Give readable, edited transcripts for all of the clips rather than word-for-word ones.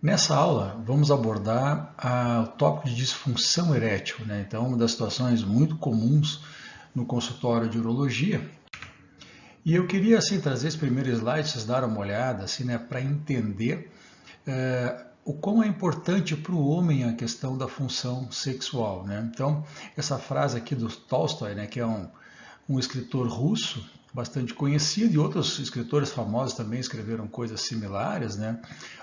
Nessa aula, vamos abordar o tópico de disfunção erétil, né? Então, uma das situações muito comuns no consultório de urologia. E eu queria assim trazer esse primeiro slide, vocês darem uma olhada, assim, né, para entender o quão é importante para o homem a questão da função sexual, né? Então, essa frase aqui do Tolstói, né, que é um escritor russo bastante conhecido, e outros escritores famosos também escreveram coisas similares, né?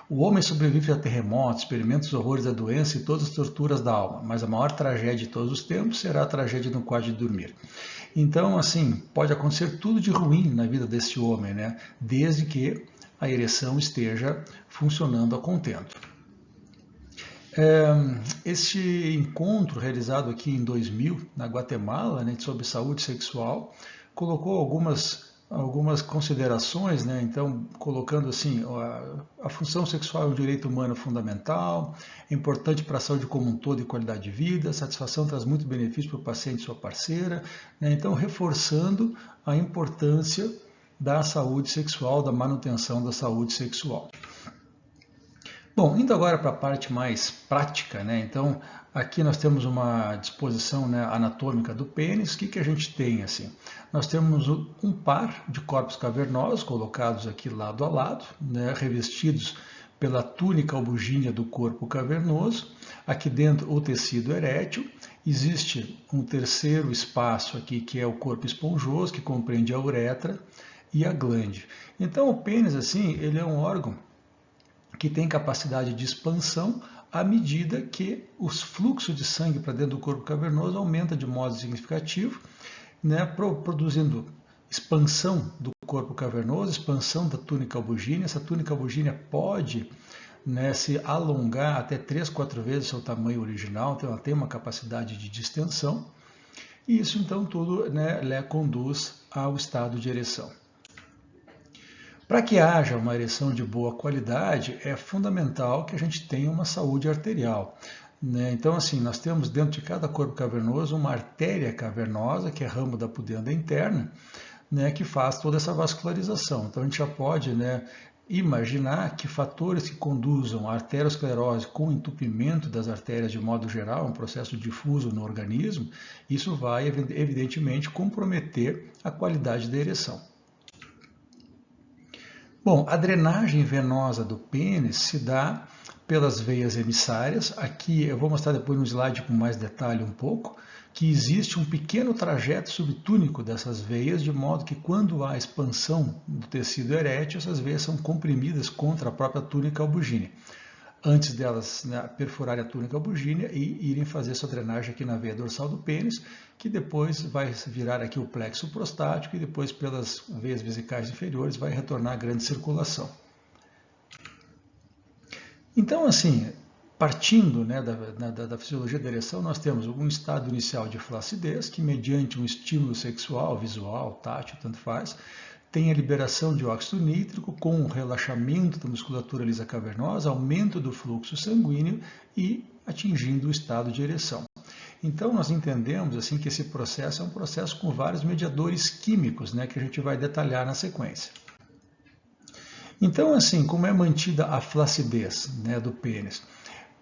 O homem sobrevive a terremotos, experimenta os horrores da doença e todas as torturas da alma, mas a maior tragédia de todos os tempos será a tragédia no quarto de dormir. Então, assim, pode acontecer tudo de ruim na vida desse homem, né? Desde que a ereção esteja funcionando a contento. Este encontro realizado aqui em 2000, na Guatemala, né, sobre saúde sexual, colocou algumas considerações, né? Então, colocando assim, a função sexual é um direito humano fundamental, é importante para a saúde como um todo e qualidade de vida, a satisfação traz muito benefício para o paciente e sua parceira, né? Então, reforçando a importância da saúde sexual, da manutenção da saúde sexual. Bom, indo agora para a parte mais prática, né? Então, aqui nós temos uma disposição, né, anatômica do pênis. O que a gente tem assim? Nós temos um par de corpos cavernosos colocados aqui lado a lado, né, revestidos pela túnica albugínea do corpo cavernoso. Aqui dentro o tecido erétil. Existe um terceiro espaço aqui que é o corpo esponjoso, que compreende a uretra e a glande. Então, o pênis, assim, ele é um órgão que tem capacidade de expansão à medida que o fluxo de sangue para dentro do corpo cavernoso aumenta de modo significativo, né, produzindo expansão do corpo cavernoso, expansão da túnica albugínea. Essa túnica albugínea pode, né, se alongar até 3, 4 vezes o seu tamanho original, então ela tem uma capacidade de distensão, e isso então tudo, né, conduz ao estado de ereção. Para que haja uma ereção de boa qualidade, é fundamental que a gente tenha uma saúde arterial, né? Então, assim, nós temos dentro de cada corpo cavernoso uma artéria cavernosa, que é ramo da pudenda interna, né, que faz toda essa vascularização. Então, a gente já pode, né, imaginar que fatores que conduzam a arteriosclerose com entupimento das artérias de modo geral, um processo difuso no organismo, isso vai, evidentemente, comprometer a qualidade da ereção. Bom, a drenagem venosa do pênis se dá pelas veias emissárias. Aqui eu vou mostrar depois no slide com mais detalhe um pouco, que existe um pequeno trajeto subtúnico dessas veias, de modo que quando há expansão do tecido erétil, essas veias são comprimidas contra a própria túnica albugínea, antes delas, né, perfurarem a túnica albugínea e irem fazer sua drenagem aqui na veia dorsal do pênis, que depois vai virar aqui o plexo prostático e depois pelas veias vesicais inferiores vai retornar a grande circulação. Então, assim, partindo, né, da fisiologia da ereção, nós temos um estado inicial de flacidez, que mediante um estímulo sexual, visual, tátil, tanto faz, tem a liberação de óxido nítrico com o relaxamento da musculatura lisa cavernosa, aumento do fluxo sanguíneo e atingindo o estado de ereção. Então, nós entendemos assim que esse processo é um processo com vários mediadores químicos, né, que a gente vai detalhar na sequência. Então, assim, como é mantida a flacidez, né, do pênis?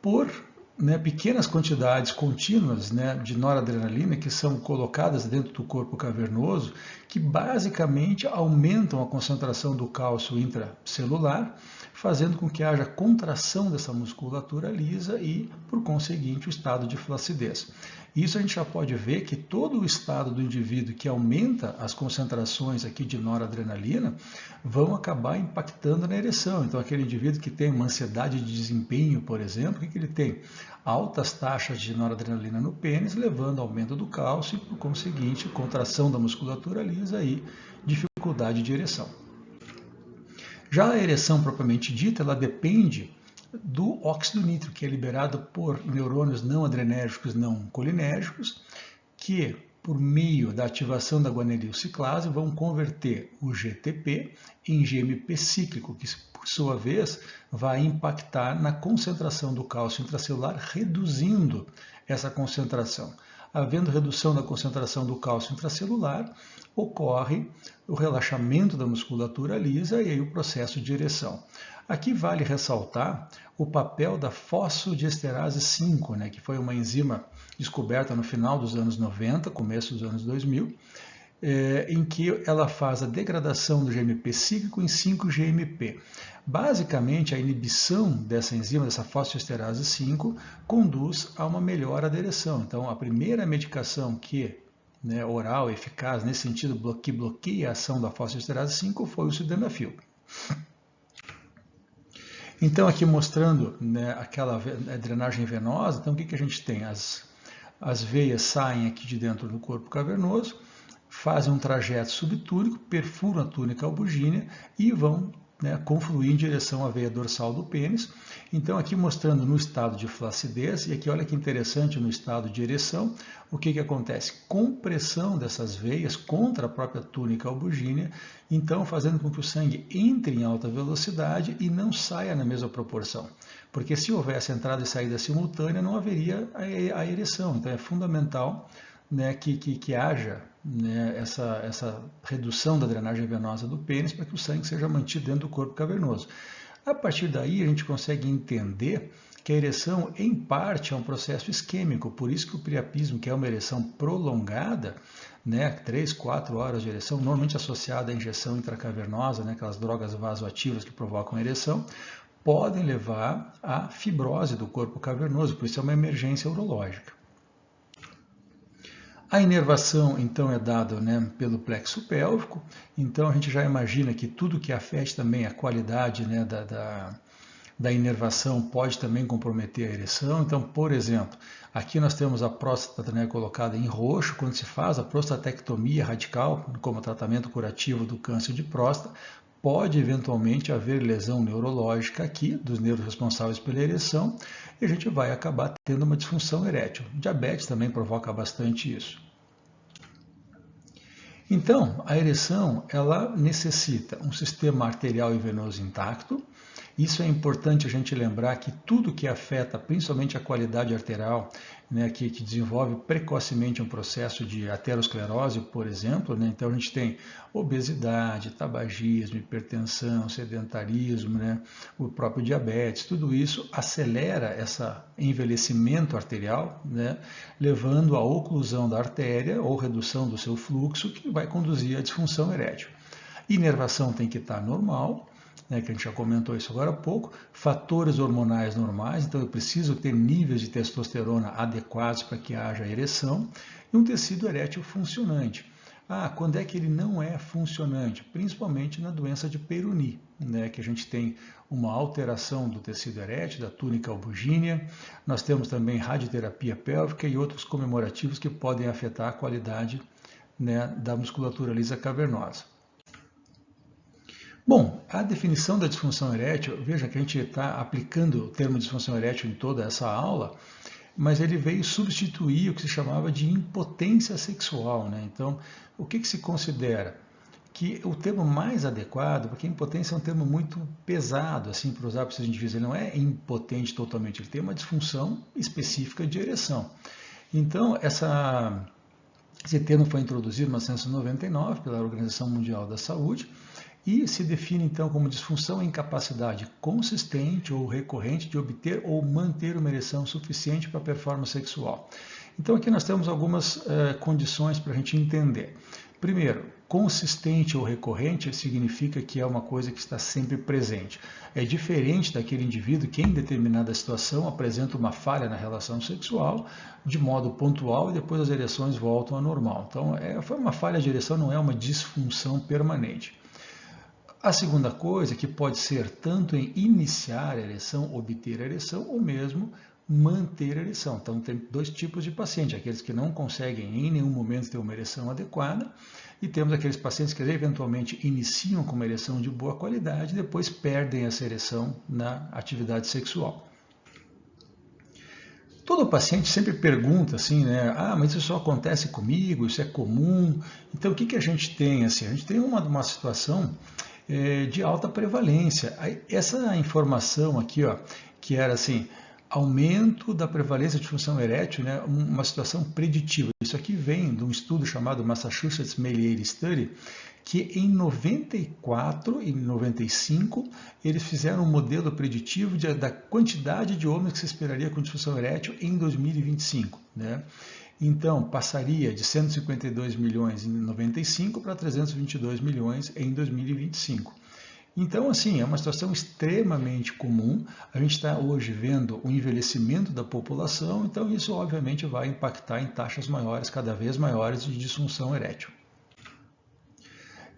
Por, né, pequenas quantidades contínuas, né, de noradrenalina que são colocadas dentro do corpo cavernoso, que basicamente aumentam a concentração do cálcio intracelular, fazendo com que haja contração dessa musculatura lisa e, por conseguinte, o estado de flacidez. Isso a gente já pode ver que todo o estado do indivíduo que aumenta as concentrações aqui de noradrenalina vão acabar impactando na ereção. Então, aquele indivíduo que tem uma ansiedade de desempenho, por exemplo, o que ele tem? Altas taxas de noradrenalina no pênis, levando ao aumento do cálcio e, por conseguinte, contração da musculatura lisa e dificuldade de ereção. Já a ereção propriamente dita, ela depende do óxido nítrico, que é liberado por neurônios não adrenérgicos, não colinérgicos, que, por meio da ativação da guanilociclase, vão converter o GTP em GMP cíclico, que, por sua vez, vai impactar na concentração do cálcio intracelular, reduzindo essa concentração. havendo redução da concentração do cálcio intracelular, ocorre o relaxamento da musculatura lisa e aí o processo de ereção. Aqui vale ressaltar o papel da fosfodiesterase 5, né, que foi uma enzima descoberta no final dos anos 90, começo dos anos 2000, em que ela faz a degradação do GMP cíclico em 5-GMP. Basicamente, a inibição dessa enzima, dessa fosfodiesterase 5, conduz a uma melhora da ereção. Então, a primeira medicação oral eficaz nesse sentido, que bloqueia a ação da fosfodiesterase 5, foi o sildenafil. Então, aqui mostrando aquela drenagem venosa, então o que a gente tem? As veias saem aqui de dentro do corpo cavernoso, fazem um trajeto subtúnico, perfuram a túnica albugínea e vão confluir em direção à veia dorsal do pênis. Então, aqui mostrando no estado de flacidez, e aqui olha que interessante, no estado de ereção, o que acontece? Compressão dessas veias contra a própria túnica albugínea, então fazendo com que o sangue entre em alta velocidade e não saia na mesma proporção. Porque se houvesse entrada e saída simultânea, não haveria a ereção. Então, é fundamental que haja essa redução da drenagem venosa do pênis para que o sangue seja mantido dentro do corpo cavernoso. A partir daí, a gente consegue entender que a ereção, em parte, é um processo isquêmico, por isso que o priapismo, que é uma ereção prolongada, 3, 4 horas de ereção, normalmente associada à injeção intracavernosa, aquelas drogas vasoativas que provocam ereção, podem levar à fibrose do corpo cavernoso, por isso é uma emergência urológica. A inervação, então, é dada pelo plexo pélvico, então a gente já imagina que tudo que afete também a qualidade da inervação pode também comprometer a ereção. Então, por exemplo, aqui nós temos a próstata colocada em roxo, quando se faz a prostatectomia radical, como tratamento curativo do câncer de próstata, pode eventualmente haver lesão neurológica aqui, dos nervos responsáveis pela ereção, e a gente vai acabar tendo uma disfunção erétil. Diabetes também provoca bastante isso. Então, a ereção, ela necessita um sistema arterial e venoso intacto. Isso é importante a gente lembrar que tudo que afeta, principalmente a qualidade arterial, que desenvolve precocemente um processo de aterosclerose, por exemplo, então a gente tem obesidade, tabagismo, hipertensão, sedentarismo, o próprio diabetes, tudo isso acelera esse envelhecimento arterial, levando à oclusão da artéria ou redução do seu fluxo, que vai conduzir à disfunção erétil. Inervação tem que estar normal, que a gente já comentou isso agora há pouco, fatores hormonais normais, então eu preciso ter níveis de testosterona adequados para que haja ereção, e um tecido erétil funcionante. Quando é que ele não é funcionante? Principalmente na doença de Peyronie, que a gente tem uma alteração do tecido erétil, da túnica albugínea, nós temos também radioterapia pélvica e outros comemorativos que podem afetar a qualidade da musculatura lisa cavernosa. Bom, a definição da disfunção erétil, veja que a gente está aplicando o termo disfunção erétil em toda essa aula, mas ele veio substituir o que se chamava de impotência sexual. Então, o que se considera? Que o termo mais adequado, porque impotência é um termo muito pesado assim, para usar para esses indivíduos, ele não é impotente totalmente, ele tem uma disfunção específica de ereção. Então, esse termo foi introduzido em 1999 pela Organização Mundial da Saúde, e se define então como disfunção ou incapacidade consistente ou recorrente de obter ou manter uma ereção suficiente para a performance sexual. Então aqui nós temos algumas condições para a gente entender. Primeiro, consistente ou recorrente significa que é uma coisa que está sempre presente. É diferente daquele indivíduo que em determinada situação apresenta uma falha na relação sexual de modo pontual e depois as ereções voltam ao normal. Então foi uma falha de ereção, não é uma disfunção permanente. A segunda coisa, que pode ser tanto em iniciar a ereção, obter a ereção, ou mesmo manter a ereção. Então, tem dois tipos de paciente, aqueles que não conseguem em nenhum momento ter uma ereção adequada, e temos aqueles pacientes que eventualmente iniciam com uma ereção de boa qualidade e depois perdem essa ereção na atividade sexual. Todo paciente sempre pergunta assim, mas isso só acontece comigo, isso é comum? Então, o que a gente tem? Assim, a gente tem uma situação de alta prevalência. Essa informação aqui, que era assim, aumento da prevalência de disfunção erétil, né, uma situação preditiva. Isso aqui vem de um estudo chamado Massachusetts Melier Study, que em 94 e 95 eles fizeram um modelo preditivo da quantidade de homens que se esperaria com disfunção erétil em 2025. Né? Então, passaria de 152 milhões em 95 para 322 milhões em 2025. Então, assim, é uma situação extremamente comum. A gente está hoje vendo o envelhecimento da população, então isso obviamente vai impactar em taxas maiores, cada vez maiores, de disfunção erétil.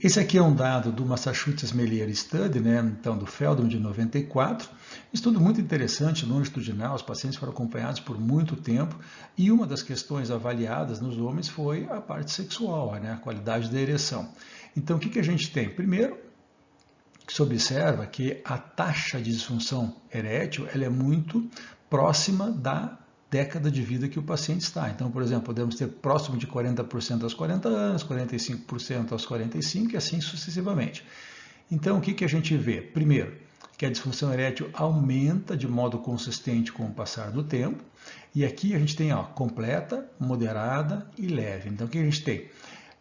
Esse aqui é um dado do Massachusetts Melier Study, né, então do Feldman de 94, estudo muito interessante, longitudinal, os pacientes foram acompanhados por muito tempo e uma das questões avaliadas nos homens foi a parte sexual, né, a qualidade da ereção. Então o que a gente tem? Primeiro, se observa que a taxa de disfunção erétil ela é muito próxima da década de vida que o paciente está. Então, por exemplo, podemos ter próximo de 40% aos 40 anos, 45% aos 45 e assim sucessivamente. Então, o que a gente vê? Primeiro, que a disfunção erétil aumenta de modo consistente com o passar do tempo. E aqui a gente tem completa, moderada e leve. Então, o que a gente tem?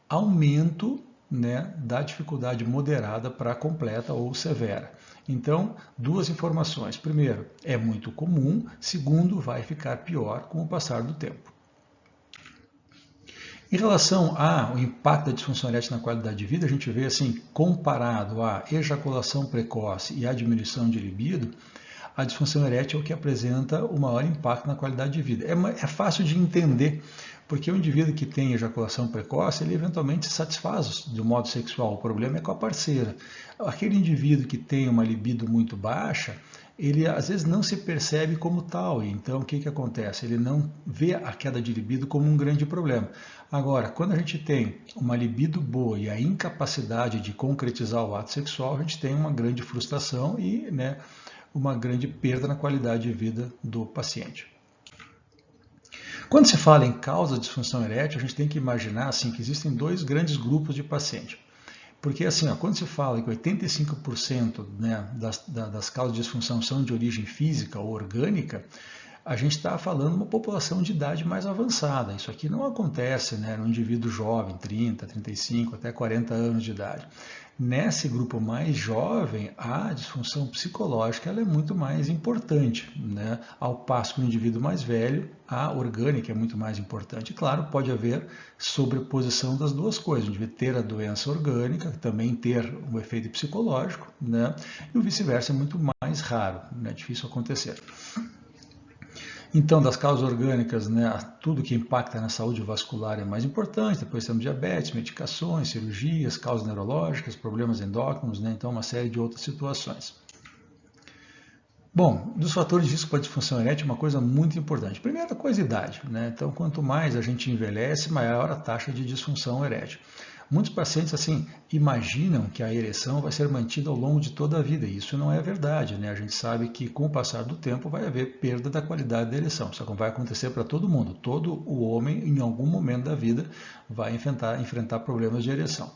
Aumento, né, da dificuldade moderada para completa ou severa. Então, duas informações. Primeiro, é muito comum. Segundo, vai ficar pior com o passar do tempo. Em relação ao impacto da disfunção erétil na qualidade de vida, a gente vê assim, comparado à ejaculação precoce e à diminuição de libido, a disfunção erétil é o que apresenta o maior impacto na qualidade de vida. É fácil de entender, porque o indivíduo que tem ejaculação precoce, ele eventualmente se satisfaz do modo sexual. O problema é com a parceira. Aquele indivíduo que tem uma libido muito baixa, ele às vezes não se percebe como tal. Então, o que acontece? Ele não vê a queda de libido como um grande problema. Agora, quando a gente tem uma libido boa e a incapacidade de concretizar o ato sexual, a gente tem uma grande frustração e, né, uma grande perda na qualidade de vida do paciente. Quando se fala em causa de disfunção erétil, a gente tem que imaginar assim, que existem dois grandes grupos de paciente. Porque assim, quando se fala que 85%, né, das causas de disfunção são de origem física ou orgânica, a gente está falando de uma população de idade mais avançada. Isso aqui não acontece, né, no indivíduo jovem, 30, 35, até 40 anos de idade. Nesse grupo mais jovem, a disfunção psicológica ela é muito mais importante, né? Ao passo que no indivíduo mais velho, a orgânica é muito mais importante. Claro, pode haver sobreposição das duas coisas, o indivíduo ter a doença orgânica, também ter um efeito psicológico, né? E o vice-versa é muito mais raro, né? Difícil acontecer. Então, das causas orgânicas, né, tudo que impacta na saúde vascular é mais importante. Depois temos diabetes, medicações, cirurgias, causas neurológicas, problemas endócrinos, né, então uma série de outras situações. Bom, dos fatores de risco para a disfunção erétil, uma coisa muito importante. Primeira coisa, idade. Né? Então, quanto mais a gente envelhece, maior a taxa de disfunção erétil. Muitos pacientes assim imaginam que a ereção vai ser mantida ao longo de toda a vida, e isso não é verdade, né? A gente sabe que com o passar do tempo vai haver perda da qualidade da ereção. Isso vai acontecer para todo mundo. Todo o homem, em algum momento da vida, vai enfrentar problemas de ereção.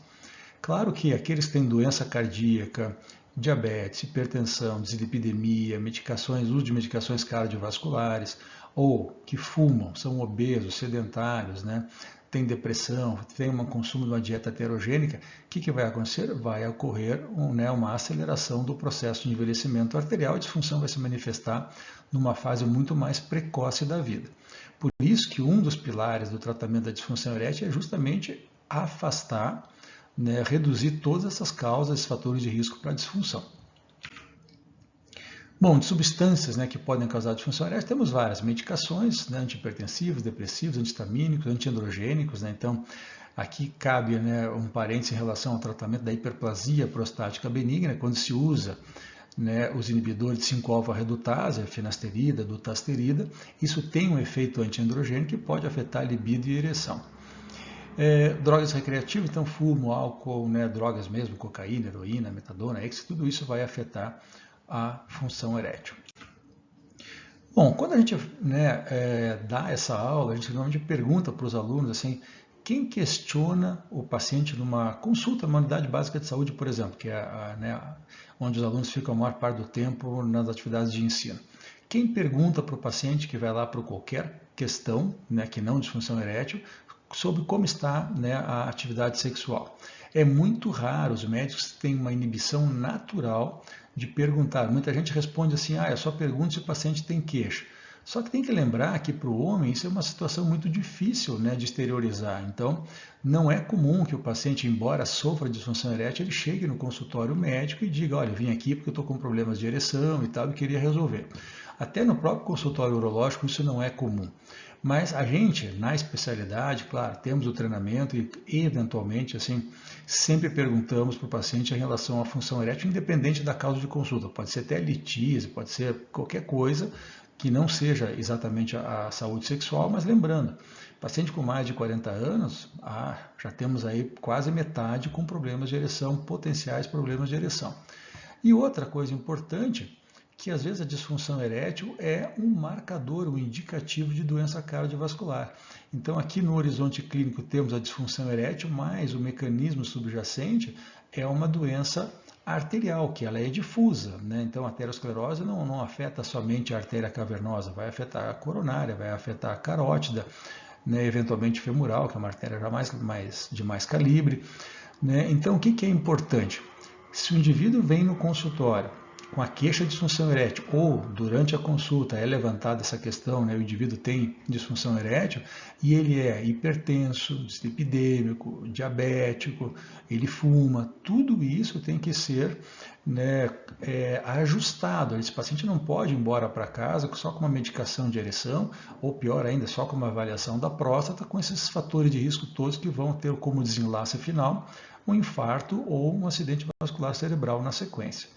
Claro que aqueles que têm doença cardíaca, diabetes, hipertensão, dislipidemia, uso de medicações cardiovasculares, ou que fumam, são obesos, sedentários, né? Tem depressão, tem um consumo de uma dieta heterogênica, o que vai acontecer? Vai ocorrer uma aceleração do processo de envelhecimento arterial e a disfunção vai se manifestar numa fase muito mais precoce da vida. Por isso que um dos pilares do tratamento da disfunção erétil é justamente afastar, né, reduzir todas essas causas, esses fatores de risco para a disfunção. Bom, de substâncias, né, que podem causar disfunção erétil, temos várias medicações, né, antihipertensivos, depressivos, antihistamínicos, antiandrogênicos. Né, então, aqui cabe, né, um parênteses em relação ao tratamento da hiperplasia prostática benigna, quando se usa, né, os inibidores de 5-alfa-redutase, a finasterida, dutasterida. Isso tem um efeito antiandrogênico que pode afetar a libido e a ereção. Drogas recreativas, então fumo, álcool, né, drogas mesmo, cocaína, heroína, metadona, tudo isso vai afetar a função erétil. Bom, quando a gente, né, dá essa aula, a gente normalmente pergunta para os alunos assim, quem questiona o paciente numa consulta, numa unidade básica de saúde, por exemplo, que é onde os alunos ficam a maior parte do tempo nas atividades de ensino. Quem pergunta para o paciente que vai lá para qualquer questão, né, que não disfunção erétil, sobre como está, né, a atividade sexual? É muito raro, os médicos têm uma inibição natural de perguntar. Muita gente responde assim, eu só pergunto se o paciente tem queixa. Só que tem que lembrar que para o homem isso é uma situação muito difícil, né, de exteriorizar. Então, não é comum que o paciente, embora sofra de disfunção erétil, ele chegue no consultório médico e diga, olha, eu vim aqui porque eu estou com problemas de ereção e tal, e queria resolver. Até no próprio consultório urológico isso não é comum. Mas a gente, na especialidade, claro, temos o treinamento e eventualmente, assim, sempre perguntamos para o paciente em relação à função erétil, independente da causa de consulta. Pode ser até litíase, pode ser qualquer coisa que não seja exatamente a saúde sexual, mas lembrando, paciente com mais de 40 anos, já temos aí quase metade com problemas de ereção, potenciais problemas de ereção. E outra coisa importante, que às vezes a disfunção erétil é um marcador, um indicativo de doença cardiovascular. Então aqui no horizonte clínico temos a disfunção erétil, mas o mecanismo subjacente é uma doença arterial, que ela é difusa, né? Então a aterosclerose não afeta somente a artéria cavernosa, vai afetar a coronária, vai afetar a carótida, né? Eventualmente femoral, que é uma artéria já de mais calibre, né? Então o que é importante? Se o indivíduo vem no consultório com a queixa de disfunção erétil, ou durante a consulta é levantada essa questão, né, o indivíduo tem disfunção erétil, e ele é hipertenso, dislipidêmico, diabético, ele fuma, tudo isso tem que ser, né, ajustado. Esse paciente não pode ir embora para casa só com uma medicação de ereção, ou pior ainda, só com uma avaliação da próstata, com esses fatores de risco todos que vão ter como desenlace final um infarto ou um acidente vascular cerebral na sequência.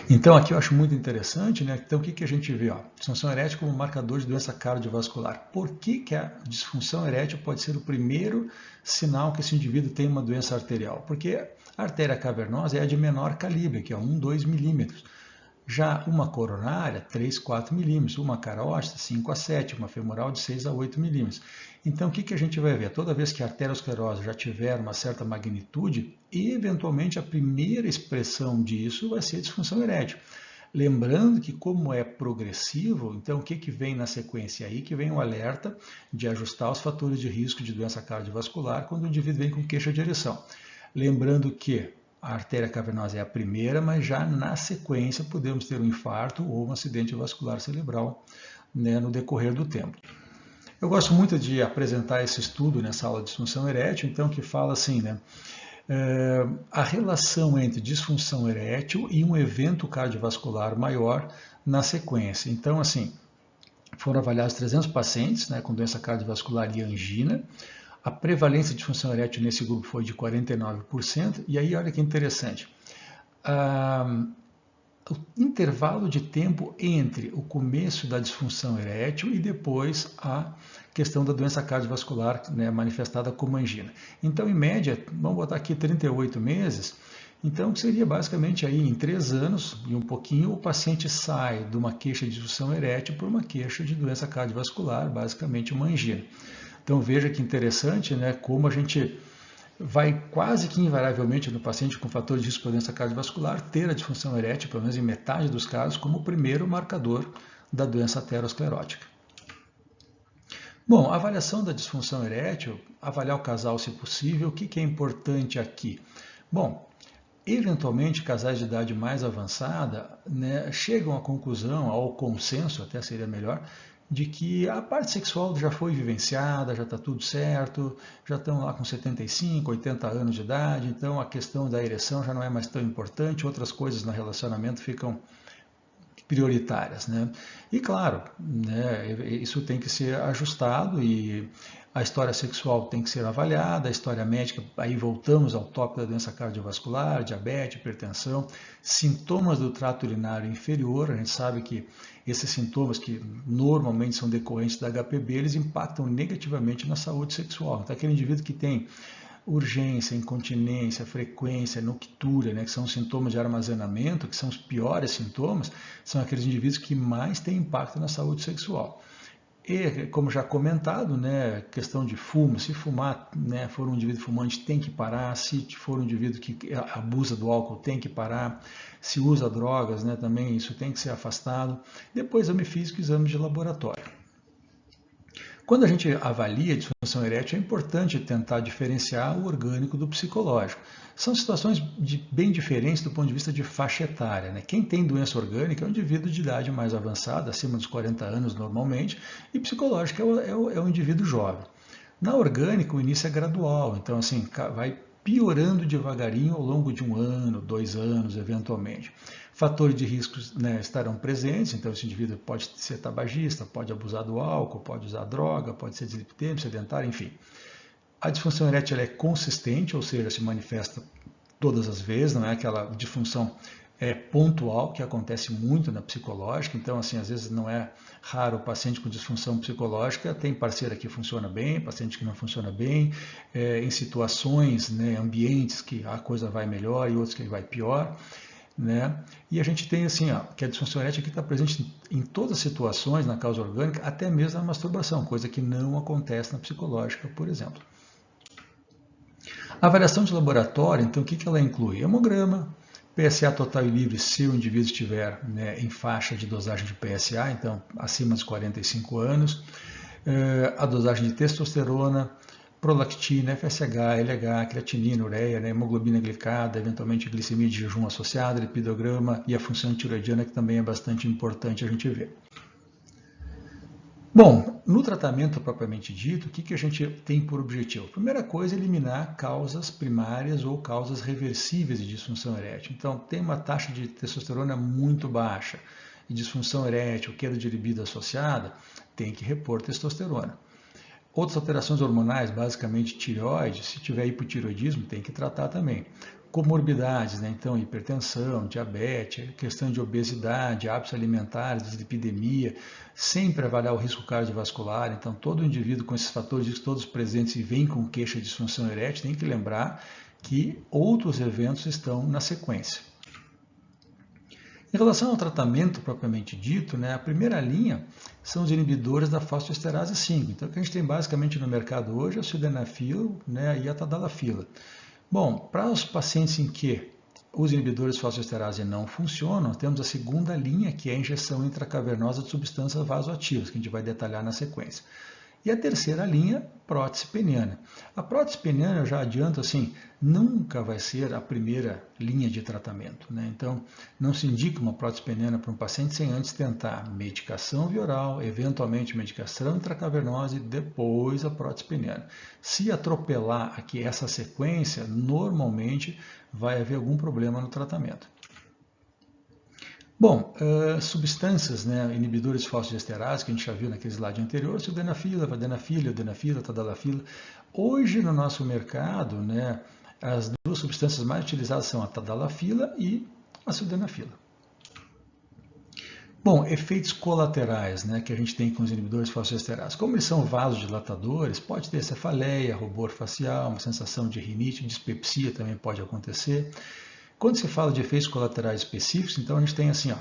Então aqui eu acho muito interessante, né? Então o que a gente vê? Disfunção erétil como marcador de doença cardiovascular. Por que a disfunção erétil pode ser o primeiro sinal que esse indivíduo tem uma doença arterial? Porque a artéria cavernosa é a de menor calibre, que é 1, 2 milímetros. Já uma coronária, 3, 4 milímetros, uma carótida, 5 a 7, uma femoral de 6 a 8 milímetros. Então, o que a gente vai ver? Toda vez que a arteriosclerose já tiver uma certa magnitude, eventualmente a primeira expressão disso vai ser a disfunção erétil. Lembrando que, como é progressivo, então o que vem na sequência aí? Que vem o alerta de ajustar os fatores de risco de doença cardiovascular quando o indivíduo vem com queixa de ereção. Lembrando que a artéria cavernosa é a primeira, mas já na sequência podemos ter um infarto ou um acidente vascular cerebral, né, no decorrer do tempo. Eu gosto muito de apresentar esse estudo nessa aula de disfunção erétil, então que fala assim, né, a relação entre disfunção erétil e um evento cardiovascular maior na sequência. Então, assim, foram avaliados 300 pacientes, né, com doença cardiovascular e angina. A prevalência de disfunção erétil nesse grupo foi de 49%, e aí olha que interessante. O intervalo de tempo entre o começo da disfunção erétil e depois a questão da doença cardiovascular, né, manifestada como angina. Então, em média, vamos botar aqui 38 meses, então seria basicamente aí em 3 anos e um pouquinho o paciente sai de uma queixa de disfunção erétil para uma queixa de doença cardiovascular, basicamente uma angina. Então veja que interessante, né, como a gente vai quase que invariavelmente no paciente com fator de risco para doença cardiovascular ter a disfunção erétil, pelo menos em metade dos casos, como o primeiro marcador da doença aterosclerótica. Bom, a avaliação da disfunção erétil, avaliar o casal se possível, o que é importante aqui? Bom, eventualmente casais de idade mais avançada, né, chegam à conclusão, ao consenso até seria melhor, de que a parte sexual já foi vivenciada, já está tudo certo, já estão lá com 75, 80 anos de idade, então a questão da ereção já não é mais tão importante, outras coisas no relacionamento ficam prioritárias, né? E claro, né, isso tem que ser ajustado e a história sexual tem que ser avaliada, a história médica, aí voltamos ao tópico da doença cardiovascular, diabetes, hipertensão, sintomas do trato urinário inferior, a gente sabe que esses sintomas que normalmente são decorrentes da HPB, eles impactam negativamente na saúde sexual. Então aquele indivíduo que tem urgência, incontinência, frequência, noctúria, né, que são sintomas de armazenamento, que são os piores sintomas, são aqueles indivíduos que mais têm impacto na saúde sexual. E, como já comentado, né, questão de fumo, se fumar, né, for um indivíduo fumante, tem que parar, se for um indivíduo que abusa do álcool, tem que parar, se usa drogas, né, também isso tem que ser afastado. Depois, exame físico e exame de laboratório. Quando a gente avalia a disfunção erétil, é importante tentar diferenciar o orgânico do psicológico. São situações bem diferentes do ponto de vista de faixa etária. Né? Quem tem doença orgânica é um indivíduo de idade mais avançada, acima dos 40 anos normalmente, e psicológico é o indivíduo jovem. Na orgânica, o início é gradual, então assim, vai piorando devagarinho ao longo de 1 ano, 2 anos, eventualmente. Fatores de riscos, né, estarão presentes, então esse indivíduo pode ser tabagista, pode abusar do álcool, pode usar droga, pode ser dislipidêmico, sedentário, enfim. A disfunção erétil é consistente, ou seja, se manifesta todas as vezes, não é aquela disfunção pontual que acontece muito na psicológica, então assim, às vezes não é raro o paciente com disfunção psicológica, tem parceira que funciona bem, paciente que não funciona bem, em situações, né, ambientes que a coisa vai melhor e outros que vai pior. Né? E a gente tem assim, ó, que a disfunção erétil aqui está presente em todas as situações na causa orgânica, até mesmo na masturbação, coisa que não acontece na psicológica, por exemplo. A avaliação de laboratório, então, o que ela inclui? Hemograma, PSA total e livre se o indivíduo estiver, né, em faixa de dosagem de PSA, então acima dos 45 anos, a dosagem de testosterona, prolactina, FSH, LH, creatinina, ureia, né, hemoglobina glicada, eventualmente glicemia de jejum associada, lipidograma e a função tiroidiana, que também é bastante importante a gente ver. Bom, no tratamento propriamente dito, o que a gente tem por objetivo? Primeira coisa, eliminar causas primárias ou causas reversíveis de disfunção erétil. Então, tem uma taxa de testosterona muito baixa e disfunção erétil, queda de libido associada, tem que repor testosterona. Outras alterações hormonais, basicamente tireoide, se tiver hipotireoidismo, tem que tratar também. Comorbidades, né? Então hipertensão, diabetes, questão de obesidade, hábitos alimentares, dislipidemia, sempre avaliar o risco cardiovascular. Então todo indivíduo com esses fatores todos presentes e vem com queixa de disfunção erétil, tem que lembrar que outros eventos estão na sequência. Em relação ao tratamento propriamente dito, né, a primeira linha são os inibidores da fosfoesterase 5. Então, o que a gente tem basicamente no mercado hoje é o sildenafil, né, e a tadalafila. Bom, para os pacientes em que os inibidores de fosfoesterase não funcionam, temos a segunda linha, que é a injeção intracavernosa de substâncias vasoativas, que a gente vai detalhar na sequência. E a terceira linha, prótese peniana. A prótese peniana, eu já adianto assim, nunca vai ser a primeira linha de tratamento. Né? Então, não se indica uma prótese peniana para um paciente sem antes tentar medicação via oral, eventualmente medicação intracavernosa e depois a prótese peniana. Se atropelar aqui essa sequência, normalmente vai haver algum problema no tratamento. Bom, substâncias, né, inibidores de fosfodiesterase, que a gente já viu naquele slide anterior, sildenafila, vardenafila, sildenafila, tadalafila. Hoje, no nosso mercado, né, as duas substâncias mais utilizadas são a tadalafila e a sildenafila. Bom, efeitos colaterais, né, que a gente tem com os inibidores de fosfodiesterase. Como eles são vasodilatadores, pode ter cefaleia, rubor facial, uma sensação de rinite, dispepsia também pode acontecer. Quando se fala de efeitos colaterais específicos, então a gente tem assim, ó,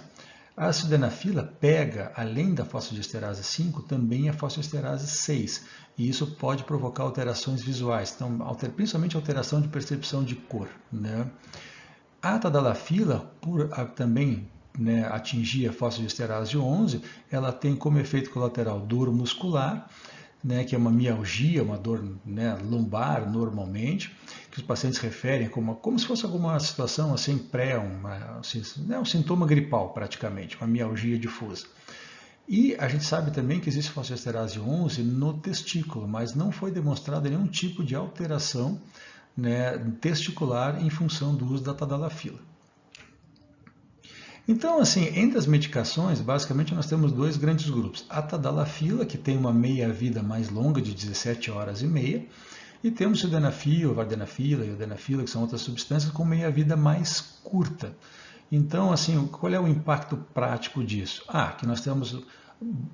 a sildenafila pega, além da fosfodiesterase 5, também a fosfodiesterase 6, e isso pode provocar alterações visuais, então, principalmente alteração de percepção de cor. Né? A tadalafila, por também, né, atingir a fosfodiesterase 11, ela tem como efeito colateral dor muscular, né, que é uma mialgia, uma dor, né, lombar normalmente, que os pacientes referem como se fosse alguma situação assim um sintoma gripal praticamente, uma mialgia difusa. E a gente sabe também que existe fosfodiesterase 11 no testículo, mas não foi demonstrado nenhum tipo de alteração, né, testicular em função do uso da tadalafila. Então, assim, entre as medicações, basicamente nós temos dois grandes grupos. A tadalafila, que tem uma meia-vida mais longa, de 17 horas e meia, e temos o sildenafil, vardenafila e odenafila, que são outras substâncias com meia-vida mais curta. Então, assim, qual é o impacto prático disso? Que nós temos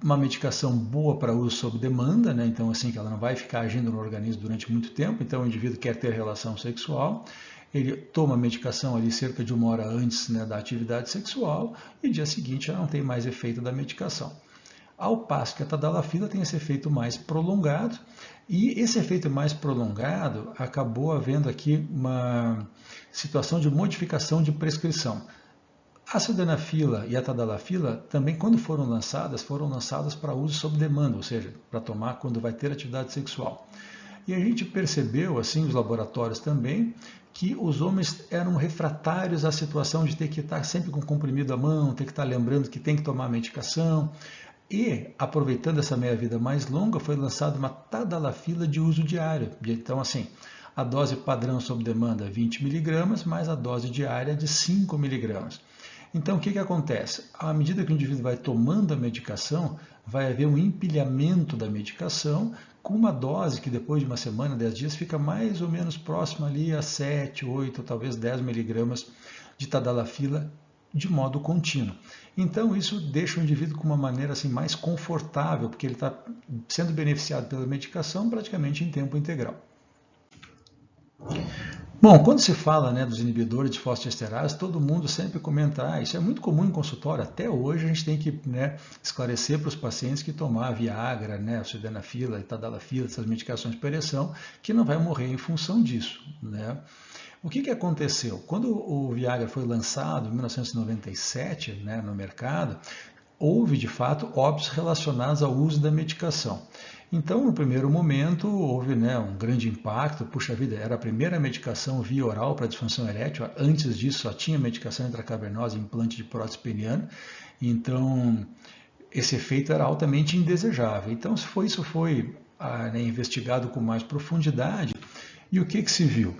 uma medicação boa para uso sob demanda, né? Então, assim, que ela não vai ficar agindo no organismo durante muito tempo, então o indivíduo quer ter relação sexual, ele toma a medicação ali cerca de 1 hora antes, né, da atividade sexual e dia seguinte já não tem mais efeito da medicação. Ao passo que a tadalafila tem esse efeito mais prolongado, e esse efeito mais prolongado acabou havendo aqui uma situação de modificação de prescrição. A sildenafila e a tadalafila também, quando foram lançadas para uso sob demanda, ou seja, para tomar quando vai ter atividade sexual. E a gente percebeu, assim, os laboratórios também, que os homens eram refratários à situação de ter que estar sempre com o comprimido à mão, ter que estar lembrando que tem que tomar medicação. E, aproveitando essa meia-vida mais longa, foi lançada uma tadalafila de uso diário. Então, assim, a dose padrão sob demanda 20 mg, mais a dose diária de 5 mg. Então, o que acontece? À medida que o indivíduo vai tomando a medicação, vai haver um empilhamento da medicação com uma dose que depois de uma semana, 10 dias, fica mais ou menos próxima ali a 7, 8, talvez 10 miligramas de tadalafila de modo contínuo. Então, isso deixa o indivíduo com uma maneira assim, mais confortável, porque ele está sendo beneficiado pela medicação praticamente em tempo integral. Bom, quando se fala, né, dos inibidores de fosfodiesterase, todo mundo sempre comenta, isso é muito comum em consultório, até hoje a gente tem que, né, esclarecer para os pacientes que tomar Viagra, né, sildenafila e tadalafila, essas medicações para ereção, que não vai morrer em função disso, né? O que aconteceu? Quando o Viagra foi lançado em 1997, né, no mercado, houve de fato óbitos relacionados ao uso da medicação. Então, no primeiro momento, houve, né, um grande impacto. Puxa vida, era a primeira medicação via oral para disfunção erétil. Antes disso, só tinha medicação intracavernosa e implante de prótese peniana. Então, esse efeito era altamente indesejável. Então, isso foi né, investigado com mais profundidade. E o que se viu?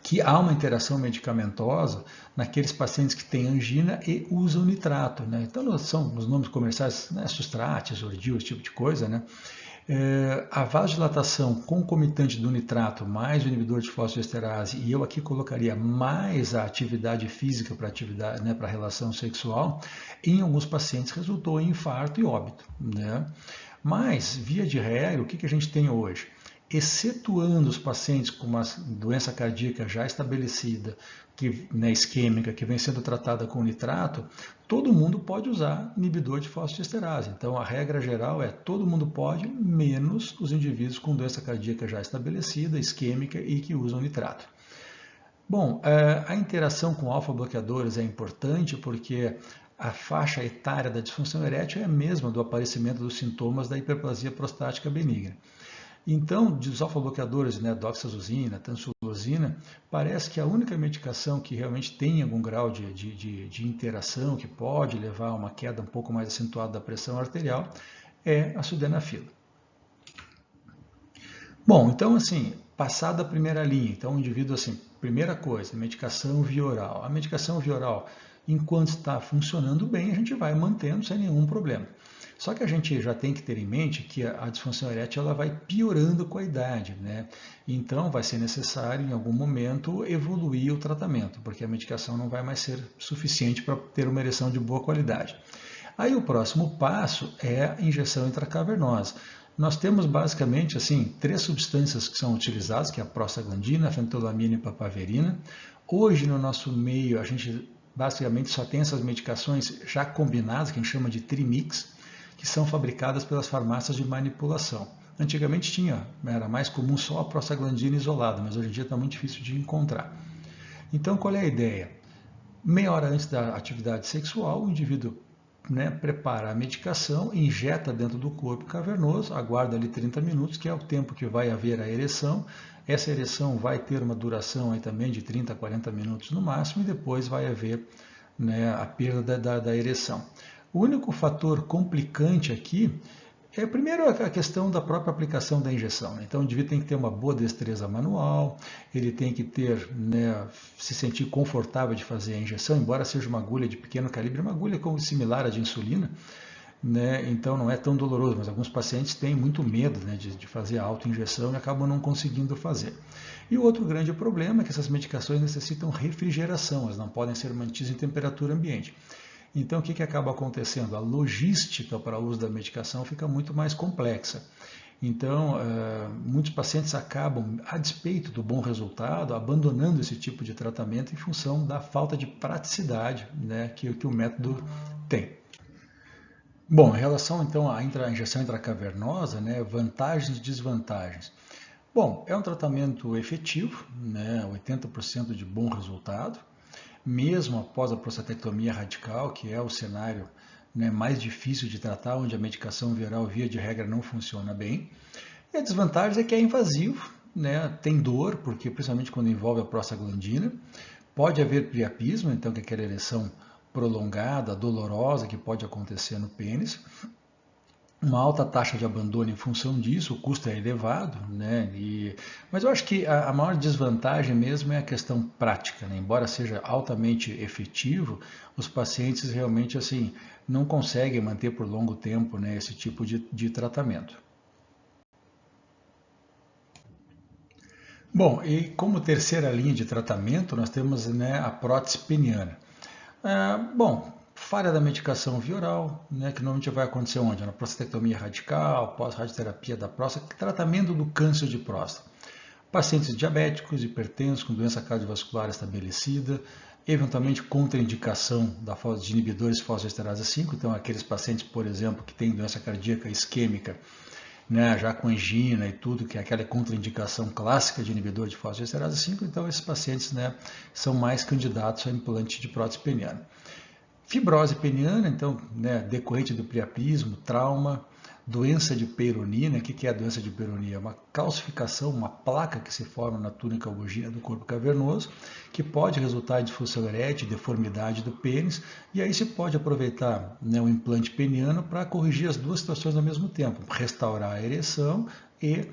Que há uma interação medicamentosa naqueles pacientes que têm angina e usam nitrato. Né? Então, são os nomes comerciais, né, Sustrate, Zordil, esse tipo de coisa. Né? A vasodilatação concomitante do nitrato mais o inibidor de fosfodiesterase, e eu aqui colocaria mais a atividade física para atividade, né, para a relação sexual, em alguns pacientes resultou em infarto e óbito. Né? Mas, via de regra, o que a gente tem hoje? Excetuando os pacientes com uma doença cardíaca já estabelecida, que, né, isquêmica, que vem sendo tratada com nitrato, todo mundo pode usar inibidor de fosfodiesterase. Então, a regra geral é todo mundo pode, menos os indivíduos com doença cardíaca já estabelecida, isquêmica e que usam nitrato. Bom, a interação com alfa-bloqueadores é importante porque a faixa etária da disfunção erétil é a mesma do aparecimento dos sintomas da hiperplasia prostática benigna. Então, dos alfa-bloqueadores, né, doxazosina, tansulosina, parece que a única medicação que realmente tem algum grau de interação, que pode levar a uma queda um pouco mais acentuada da pressão arterial, é a sildenafila. Bom, então assim, passada a primeira linha, então o indivíduo assim, primeira coisa, medicação via oral. A medicação via oral, enquanto está funcionando bem, a gente vai mantendo sem nenhum problema. Só que a gente já tem que ter em mente que a disfunção erétil ela vai piorando com a idade, né? Então vai ser necessário em algum momento evoluir o tratamento, porque a medicação não vai mais ser suficiente para ter uma ereção de boa qualidade. Aí o próximo passo é a injeção intracavernosa. Nós temos basicamente assim 3 substâncias que são utilizadas, que é a prostaglandina, a fentolamina e a papaverina. Hoje no nosso meio a gente basicamente só tem essas medicações já combinadas, que a gente chama de trimix, que são fabricadas pelas farmácias de manipulação. Antigamente era mais comum só a prostaglandina isolada, mas hoje em dia está muito difícil de encontrar. Então qual é a ideia? Meia hora antes da atividade sexual, o indivíduo, né, prepara a medicação, injeta dentro do corpo cavernoso, aguarda ali 30 minutos, que é o tempo que vai haver a ereção. Essa ereção vai ter uma duração aí também de 30 a 40 minutos no máximo, e depois vai haver, né, a perda da ereção. O único fator complicante aqui é, primeiro, a questão da própria aplicação da injeção. Então, o indivíduo tem que ter uma boa destreza manual, ele tem que ter, né, se sentir confortável de fazer a injeção, embora seja uma agulha de pequeno calibre, uma agulha similar à de insulina, né, então não é tão doloroso, mas alguns pacientes têm muito medo, né, de fazer a autoinjeção e acabam não conseguindo fazer. E o outro grande problema é que essas medicações necessitam refrigeração, elas não podem ser mantidas em temperatura ambiente. Então, o que acaba acontecendo? A logística para o uso da medicação fica muito mais complexa. Então, muitos pacientes acabam, a despeito do bom resultado, abandonando esse tipo de tratamento em função da falta de praticidade, né, que o método tem. Bom, em relação então à injeção intracavernosa, né, vantagens e desvantagens. Bom, é um tratamento efetivo, né, 80% de bom resultado, mesmo após a prostatectomia radical, que é o cenário, né, mais difícil de tratar, onde a medicação viral, via de regra, não funciona bem. E a desvantagem é que é invasivo, né, tem dor, porque principalmente quando envolve a prostaglandina, pode haver priapismo, então que é aquela ereção prolongada, dolorosa que pode acontecer no pênis, uma alta taxa de abandono em função disso, o custo é elevado, né? Mas eu acho que a maior desvantagem mesmo é a questão prática, né? Embora seja altamente efetivo, os pacientes realmente assim não conseguem manter por longo tempo, né, esse tipo de tratamento. Bom, e como terceira linha de tratamento, nós temos, né, a prótese peniana. Bom, falha da medicação via oral, né, que normalmente vai acontecer onde? Na prostatectomia radical, pós-radioterapia da próstata, tratamento do câncer de próstata. Pacientes diabéticos, hipertensos, com doença cardiovascular estabelecida, eventualmente contraindicação de inibidores fosfoesterase 5, então aqueles pacientes, por exemplo, que têm doença cardíaca isquêmica, né, já com angina e tudo, que é aquela contraindicação clássica de inibidor de fosfoesterase 5, então esses pacientes, né, são mais candidatos a implante de prótese peniana. Fibrose peniana, então, né, decorrente do priapismo, trauma, doença de Peyronie. O que é a doença de Peyronie? É uma calcificação, uma placa que se forma na túnica albuginea do corpo cavernoso, que pode resultar em disfunção erétil, deformidade do pênis, e aí se pode aproveitar, né, o implante peniano para corrigir as duas situações ao mesmo tempo, restaurar a ereção e,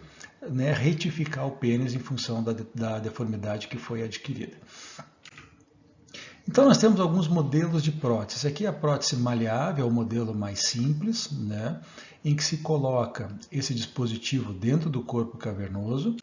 né, retificar o pênis em função da deformidade que foi adquirida. Então nós temos alguns modelos de prótese. Aqui a prótese maleável é o modelo mais simples, né, em que se coloca esse dispositivo dentro do corpo cavernoso.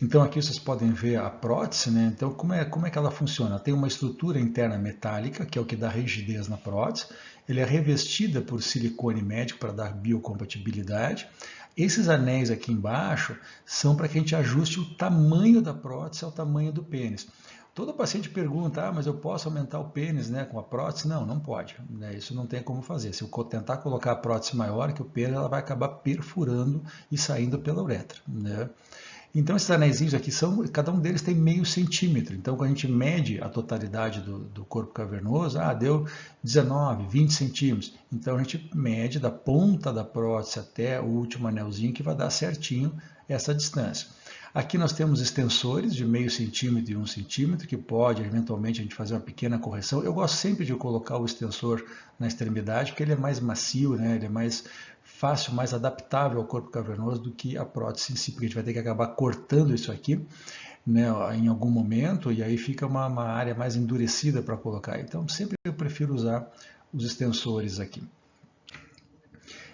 Então aqui vocês podem ver a prótese, né? Então como é que ela funciona? Tem uma estrutura interna metálica, que é o que dá rigidez na prótese. Ele é revestida por silicone médico para dar biocompatibilidade. Esses anéis aqui embaixo são para que a gente ajuste o tamanho da prótese ao tamanho do pênis. Todo paciente pergunta, mas eu posso aumentar o pênis, né, com a prótese? Não, não pode. Né, isso não tem como fazer. Se eu tentar colocar a prótese maior que o pênis, ela vai acabar perfurando e saindo pela uretra. Né? Então esses anéis aqui cada um deles tem meio centímetro. Então quando a gente mede a totalidade do corpo cavernoso, deu 19, 20 centímetros. Então a gente mede da ponta da prótese até o último anelzinho que vai dar certinho essa distância. Aqui nós temos extensores de meio centímetro e 1 centímetro, que pode eventualmente a gente fazer uma pequena correção. Eu gosto sempre de colocar o extensor na extremidade, porque ele é mais macio, né? Ele é mais fácil, mais adaptável ao corpo cavernoso do que a prótese em si, porque a gente vai ter que acabar cortando isso aqui, né, em algum momento, e aí fica uma área mais endurecida para colocar. Então sempre eu prefiro usar os extensores aqui.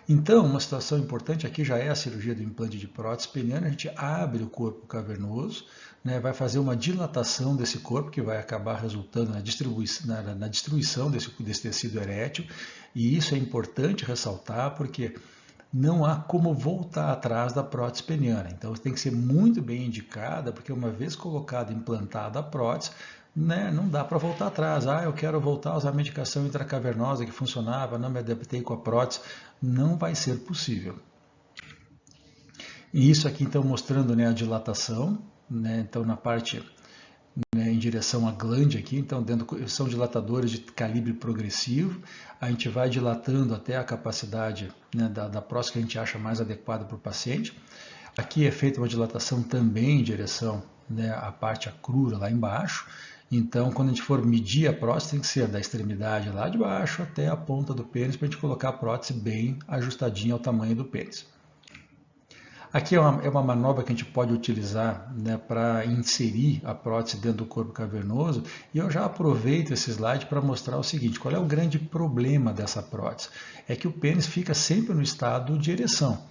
Então, uma situação importante aqui já é a cirurgia do implante de prótese peniana. A gente abre o corpo cavernoso, né, vai fazer uma dilatação desse corpo, que vai acabar resultando na destruição desse tecido erétil. E isso é importante ressaltar, porque não há como voltar atrás da prótese peniana. Então, tem que ser muito bem indicada, porque uma vez colocada, implantada a prótese, né, não dá para voltar atrás. Eu quero voltar a usar a medicação intracavernosa que funcionava, não me adaptei com a prótese. Não vai ser possível. E isso aqui então mostrando, né, a dilatação, né, então na parte, né, em direção à glande aqui, então são dilatadores de calibre progressivo, a gente vai dilatando até a capacidade, né, da próstata que a gente acha mais adequada para o paciente. Aqui é feita uma dilatação também em direção, né, à parte acrura lá embaixo. Então, quando a gente for medir a prótese, tem que ser da extremidade lá de baixo até a ponta do pênis, para a gente colocar a prótese bem ajustadinha ao tamanho do pênis. Aqui é uma manobra que a gente pode utilizar, né, para inserir a prótese dentro do corpo cavernoso, e eu já aproveito esse slide para mostrar o seguinte: qual é o grande problema dessa prótese? É que o pênis fica sempre no estado de ereção.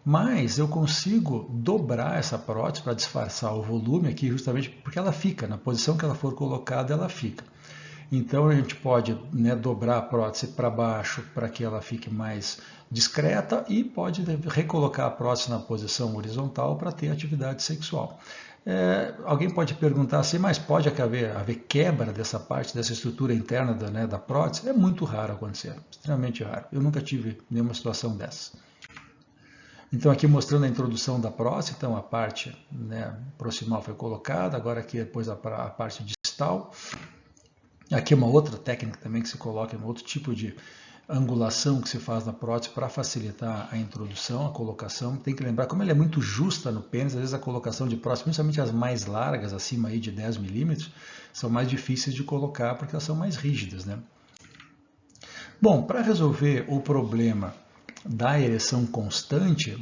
Mas eu consigo dobrar essa prótese para disfarçar o volume aqui, justamente porque ela fica, na posição que ela for colocada, ela fica. Então a gente pode, né, dobrar a prótese para baixo para que ela fique mais discreta e pode recolocar a prótese na posição horizontal para ter atividade sexual. Alguém pode perguntar assim, mas pode haver quebra dessa parte, dessa estrutura interna da prótese? É muito raro acontecer, extremamente raro. Eu nunca tive nenhuma situação dessa. Então aqui mostrando a introdução da prótese, então a parte proximal foi colocada, agora aqui depois a parte distal. Aqui uma outra técnica também que se coloca, um outro tipo de angulação que se faz na prótese para facilitar a introdução, a colocação. Tem que lembrar, como ela é muito justa no pênis, às vezes a colocação de prótese, principalmente as mais largas, acima aí de 10 milímetros, são mais difíceis de colocar porque elas são mais rígidas, né? Bom, para resolver o problema da ereção constante,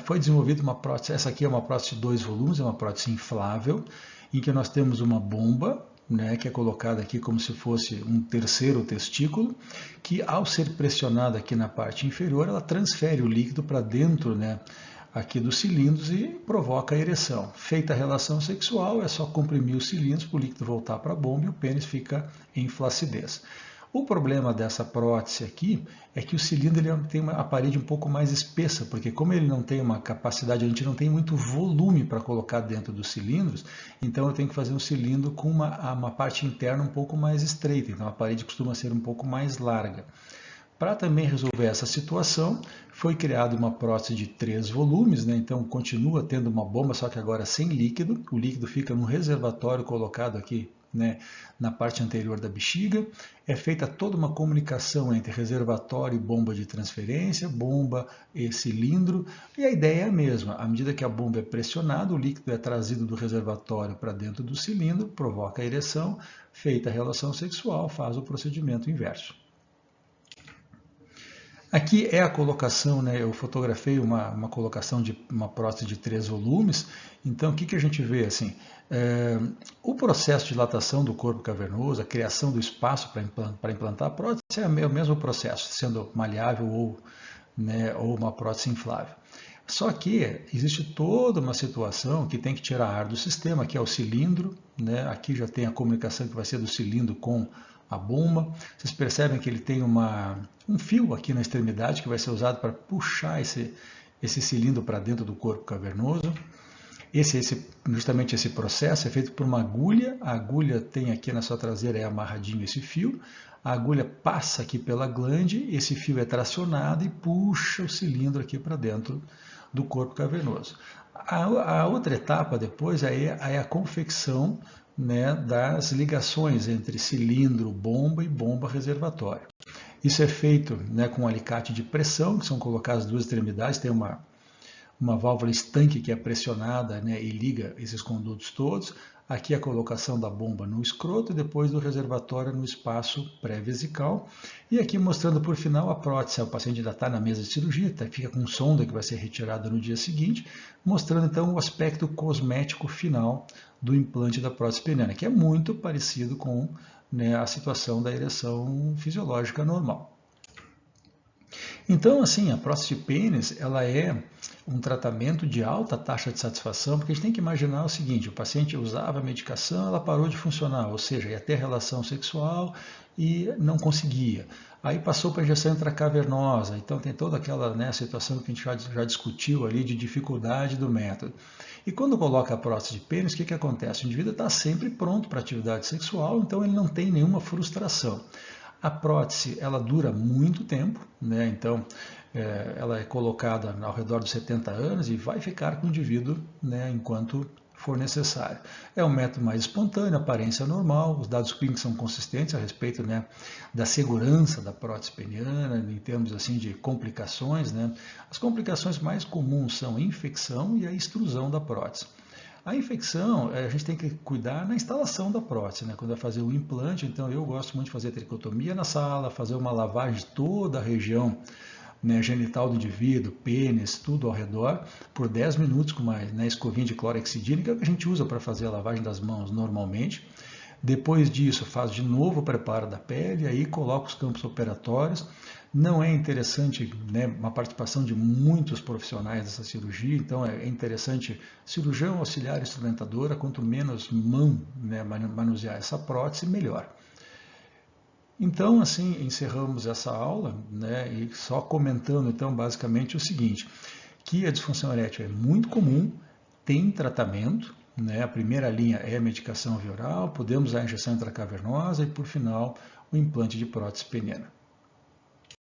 foi desenvolvida uma prótese, essa aqui é uma prótese de 2 volumes, é uma prótese inflável, em que nós temos uma bomba, que é colocada aqui como se fosse um terceiro testículo, que ao ser pressionada aqui na parte inferior, ela transfere o líquido para dentro, aqui dos cilindros e provoca a ereção. Feita a relação sexual, é só comprimir os cilindros para o líquido voltar para a bomba e o pênis fica em flacidez. O problema dessa prótese aqui é que o cilindro ele tem a parede um pouco mais espessa, porque como ele não tem uma capacidade, a gente não tem muito volume para colocar dentro dos cilindros, então eu tenho que fazer um cilindro com uma parte interna um pouco mais estreita, então a parede costuma ser um pouco mais larga. Para também resolver essa situação, foi criada uma prótese de 3 volumes, então continua tendo uma bomba, só que agora sem líquido, o líquido fica num reservatório colocado aqui na parte anterior da bexiga. É feita toda uma comunicação entre reservatório e bomba de transferência, bomba e cilindro, e a ideia é a mesma. À medida que a bomba é pressionada, o líquido é trazido do reservatório para dentro do cilindro, provoca a ereção, feita a relação sexual, faz o procedimento inverso. Aqui é a colocação, eu fotografei uma colocação de uma prótese de 3 volumes, então o que a gente vê? Assim, o processo de dilatação do corpo cavernoso, a criação do espaço para implantar a prótese é o mesmo processo, sendo maleável ou uma prótese inflável. Só que existe toda uma situação que tem que tirar ar do sistema, que é o cilindro, aqui já tem a comunicação que vai ser do cilindro com a bomba. Vocês percebem que ele tem um fio aqui na extremidade que vai ser usado para puxar esse cilindro para dentro do corpo cavernoso. Justamente esse processo é feito por uma agulha. A agulha tem aqui na sua traseira amarradinho esse fio. A agulha passa aqui pela glande, esse fio é tracionado e puxa o cilindro aqui para dentro do corpo cavernoso. A outra etapa depois é a confecção das ligações entre cilindro, bomba e bomba reservatório. Isso é feito com um alicate de pressão, que são colocadas duas extremidades, tem uma válvula estanque que é pressionada e liga esses condutos todos. Aqui a colocação da bomba no escroto e depois do reservatório no espaço pré-vesical. E aqui mostrando por final a prótese. O paciente ainda está na mesa de cirurgia, fica com sonda que vai ser retirada no dia seguinte, mostrando então o aspecto cosmético final do implante da prótese peniana, que é muito parecido com a situação da ereção fisiológica normal. Então, assim, a prótese de pênis, ela é um tratamento de alta taxa de satisfação, porque a gente tem que imaginar o seguinte, o paciente usava a medicação, ela parou de funcionar, ou seja, ia ter relação sexual e não conseguia. Aí passou para a injeção intracavernosa, então tem toda aquela situação que a gente já discutiu ali de dificuldade do método. E quando coloca a prótese de pênis, o que acontece? O indivíduo está sempre pronto para a atividade sexual, então ele não tem nenhuma frustração. A prótese ela dura muito tempo, então ela é colocada ao redor dos 70 anos e vai ficar com o indivíduo enquanto for necessário. É um método mais espontâneo, aparência normal, os dados clínicos são consistentes a respeito da segurança da prótese peniana, em termos assim de complicações. As complicações mais comuns são a infecção e a extrusão da prótese. A infecção, a gente tem que cuidar na instalação da prótese, quando vai fazer o implante. Então, eu gosto muito de fazer tricotomia na sala, fazer uma lavagem de toda a região genital do indivíduo, pênis, tudo ao redor, por 10 minutos com uma escovinha de clorexidina, que é o que a gente usa para fazer a lavagem das mãos normalmente. Depois disso, faz de novo o preparo da pele, aí coloca os campos operatórios. Não é interessante uma participação de muitos profissionais dessa cirurgia, então é interessante cirurgião, auxiliar, instrumentadora, quanto menos mão manusear essa prótese, melhor. Então, assim, encerramos essa aula, e só comentando, então, basicamente o seguinte, que a disfunção erétil é muito comum, tem tratamento, né? A primeira linha é a medicação via oral, podemos usar a injeção intracavernosa e, por final, o implante de prótese peniana.